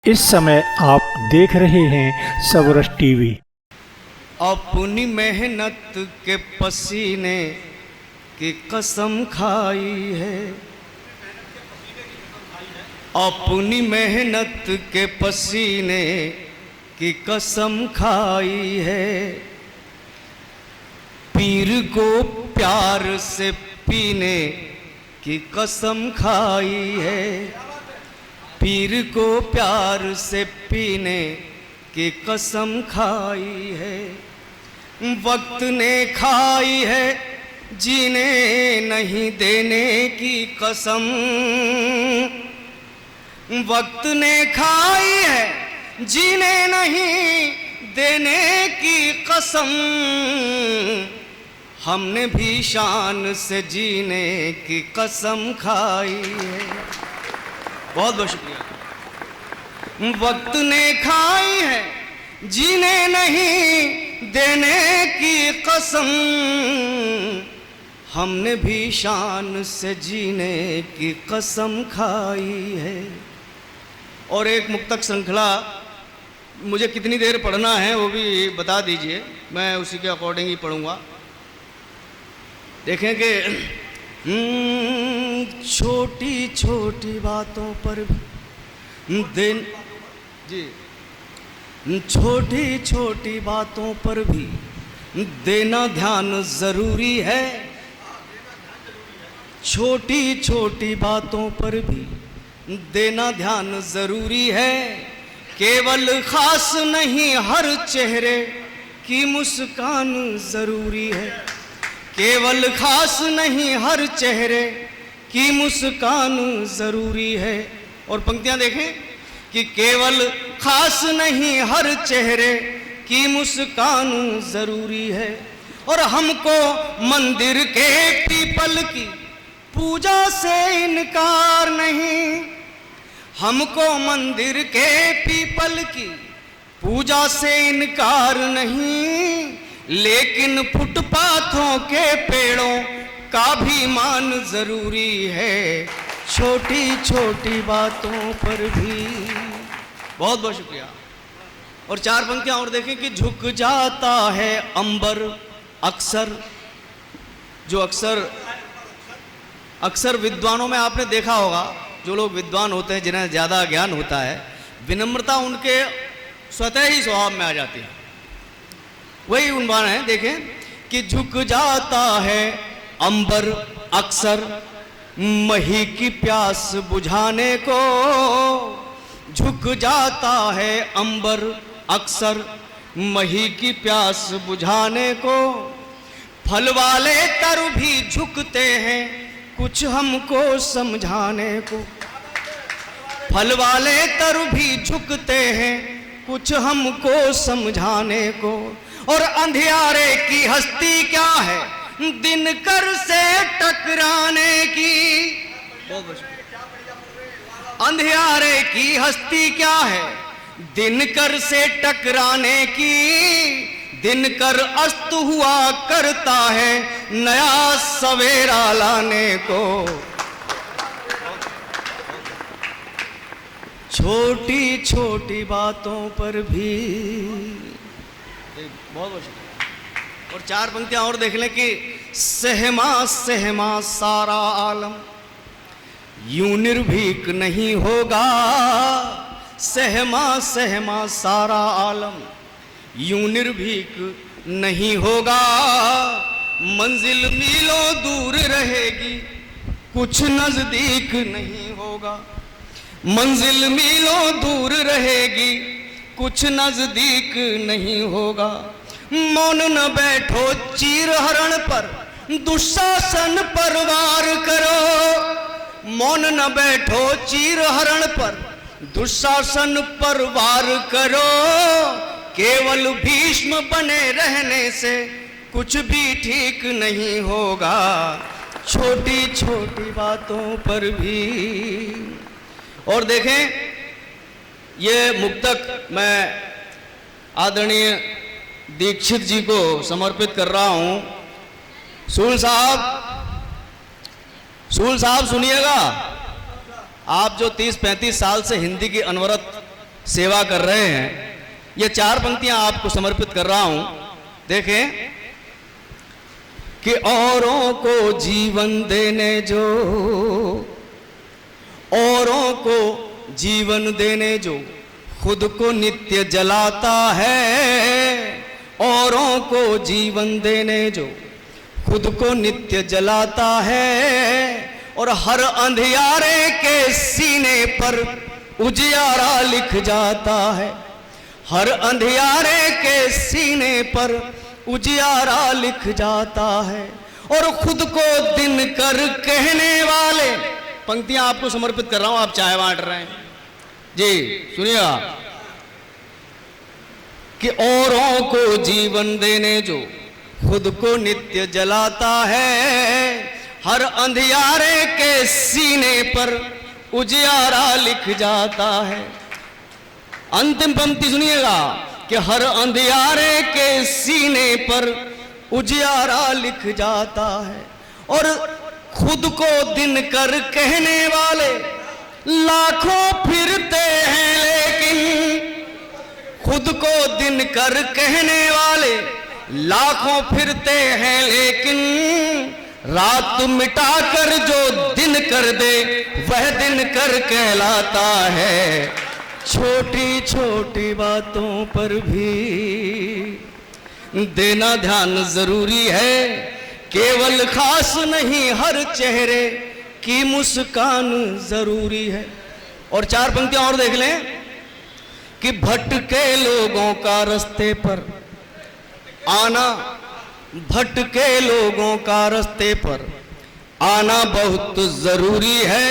इस समय आप देख रहे हैं सबरस टीवी। अपनी मेहनत के पसीने की कसम खाई है, अपनी मेहनत के पसीने की कसम खाई है। पीर को प्यार से पीने की कसम खाई है, पीर को प्यार से पीने की कसम खाई है। वक्त ने खाई है जीने नहीं देने की कसम, वक्त ने खाई है जीने नहीं देने की कसम। हमने भी शान से जीने की कसम खाई है। बहुत बहुत शुक्रिया। वक्त ने खाई है जीने नहीं देने की कसम, हमने भी शान से जीने की कसम खाई है। और एक मुक्तक श्रृंखला मुझे कितनी देर पढ़ना है वो भी बता दीजिए, मैं उसी के अकॉर्डिंग ही पढ़ूंगा। देखें कि छोटी छोटी बातों पर दिन जी, छोटी छोटी बातों पर भी देना ध्यान जरूरी है, छोटी छोटी बातों पर भी देना ध्यान जरूरी है। केवल खास नहीं हर चेहरे की मुस्कान जरूरी है, केवल खास नहीं हर चेहरे की मुस्कान जरूरी है। और पंक्तियां देखें कि केवल खास नहीं हर चेहरे की मुस्कान जरूरी है। और हमको मंदिर के पीपल की पूजा से इनकार नहीं, हमको मंदिर के पीपल की पूजा से इनकार नहीं, लेकिन फुटपाथों के पेड़ों का भी मान जरूरी है, छोटी छोटी बातों पर भी। बहुत बहुत शुक्रिया। और चार पंक्तियां और देखें कि झुक जाता है अंबर अक्सर, जो अक्सर विद्वानों में आपने देखा होगा, जो लोग विद्वान होते हैं जिन्हें ज़्यादा ज्ञान होता है, विनम्रता उनके स्वतः ही स्वभाव में आ जाती है। वही उन्वान है, देखें कि झुक जाता है अंबर अक्सर मही की प्यास बुझाने को, झुक जाता है अंबर अक्सर मही की प्यास बुझाने को। फल वाले तरु भी झुकते हैं कुछ हमको समझाने को, फल वाले तरु भी झुकते हैं कुछ हमको समझाने को। और अंधियारे की हस्ती क्या है दिनकर से टकराने की, अंधियारे की हस्ती क्या है दिनकर से टकराने की। दिनकर अस्त हुआ करता है नया सवेरा लाने को, छोटी छोटी बातों पर भी। बहुत बहुत शुक्रिया। और चार पंक्तियां और देख लें कि सहमा सहमा सारा आलम यूं निर्भीक नहीं होगा, सहमा सहमा सारा आलम यूं निर्भीक नहीं होगा। मंजिल मीलों दूर रहेगी कुछ नजदीक नहीं होगा, मंजिल मीलों दूर रहेगी कुछ नजदीक नहीं होगा। मौन न बैठो चीर हरण पर दुशासन पर वार करो, मौन न बैठो चीर हरण पर दुशासन पर वार करो। केवल भीष्म बने रहने से कुछ भी ठीक नहीं होगा, छोटी छोटी बातों पर भी। और देखें ये मुक्तक मैं आदरणीय दीक्षित जी को समर्पित कर रहा हूं। सूल साहब सुनिएगा, आप जो 30-35 साल से हिंदी की अनवरत सेवा कर रहे हैं। ये 4 पंक्तियां आपको समर्पित कर रहा हूं। देखें कि औरों को जीवन देने जो, औरों को जीवन देने जो खुद को नित्य जलाता है, औरों को जीवन देने जो खुद को नित्य जलाता है, और हर अंधियारे के सीने पर उजियारा लिख जाता है, हर अंधियारे के सीने पर उजियारा लिख जाता है, और खुद को दिन कर कहने वाले, पंक्तियां आपको समर्पित कर रहा हूं, आप चाय बांट रहे हैं जी, सुनिएगा कि औरों को जीवन देने जो खुद को नित्य जलाता है, हर अंधियारे के सीने पर उजियारा लिख जाता है। अंतिम पंक्ति सुनिएगा कि हर अंधियारे के सीने पर उजियारा लिख जाता है, और खुद को दिन कर कहने वाले लाखों फिरते हैं, लेकिन खुद को दिन कर कहने वाले लाखों फिरते हैं, लेकिन रात मिटाकर जो दिन कर दे वह दिन कर कहलाता है। छोटी छोटी बातों पर भी देना ध्यान जरूरी है, केवल खास नहीं हर चेहरे की मुस्कान जरूरी है। और 4 पंक्तियां और देख लें कि भटके लोगों का रास्ते पर आना, भटके लोगों का रास्ते पर आना बहुत जरूरी है,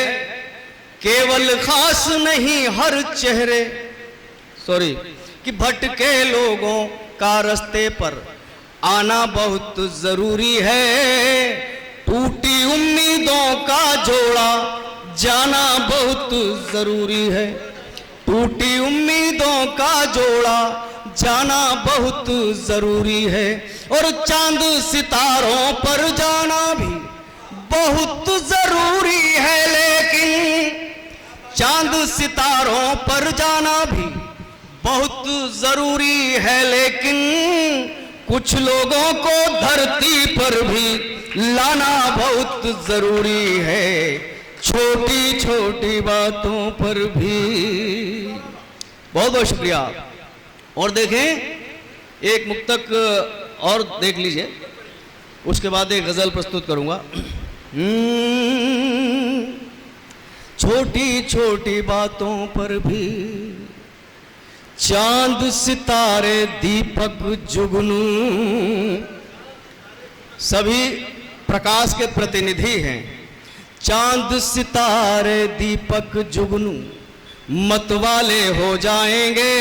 केवल खास नहीं हर चेहरे, सॉरी, कि भटके लोगों का रास्ते पर आना बहुत जरूरी है, टूटी उम्मीदों का जोड़ा जाना बहुत जरूरी है, टूटी उम्मीदों का जोड़ा जाना बहुत जरूरी है, और चांद सितारों पर जाना भी बहुत जरूरी है, लेकिन चांद सितारों पर जाना भी बहुत जरूरी है, लेकिन कुछ लोगों को धरती पर भी लाना बहुत जरूरी है। छोटी छोटी बातों पर भी। बहुत बहुत शुक्रिया। और देखें एक मुक्तक और देख लीजिए, उसके बाद एक गजल प्रस्तुत करूंगा। छोटी छोटी बातों पर भी चांद सितारे दीपक जुगनू सभी प्रकाश के प्रतिनिधि हैं। चांद सितारे दीपक जुगनू मतवाले हो जाएंगे,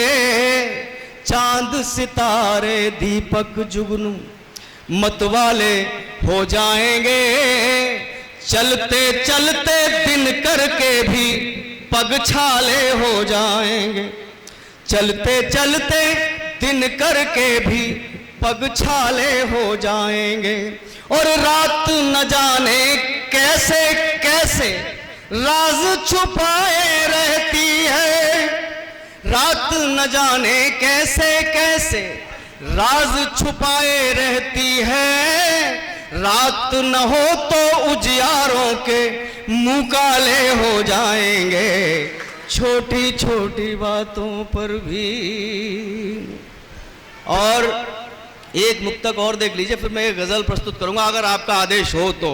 चांद सितारे दीपक जुगनू मतवाले हो जाएंगे, चलते चलते दिन करके भी पग छाले हो जाएंगे, चलते चलते दिन करके भी पग छाले हो जाएंगे, और रात न जाने कैसे कैसे राज छुपाए रहती है, रात न जाने कैसे कैसे राज छुपाए रहती है, रात न हो तो उजियारों के मुंह काले हो जाएंगे। छोटी छोटी बातों पर भी। और एक मुक्तक और देख लीजिए, फिर मैं एक गजल प्रस्तुत करूंगा अगर आपका आदेश हो तो।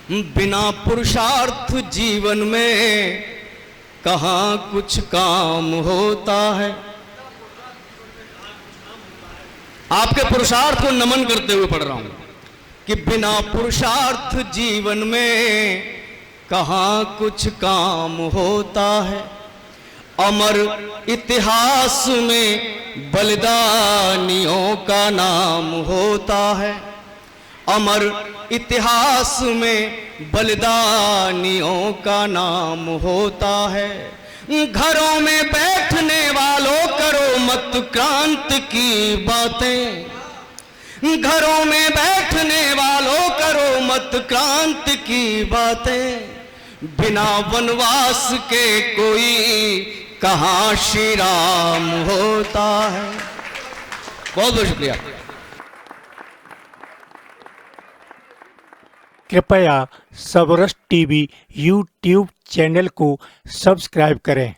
बिना पुरुषार्थ जीवन में कहाँ कुछ काम होता है। आपके पुरुषार्थ को नमन करते हुए पढ़ रहा हूं कि बिना पुरुषार्थ जीवन में कहाँ कुछ काम होता है। अमर इतिहास में बलिदानियों का नाम होता है, अमर इतिहास में बलिदानियों का नाम होता है। घरों में बैठने वालों करो मत क्रांति की बातें, घरों में बैठने वालों करो मत क्रांति की बातें, बिना वनवास के कोई कहाँ श्री राम होता है। बहुत बहुत शुक्रिया। कृपया सबरस टीवी यूट्यूब चैनल को सब्सक्राइब करें।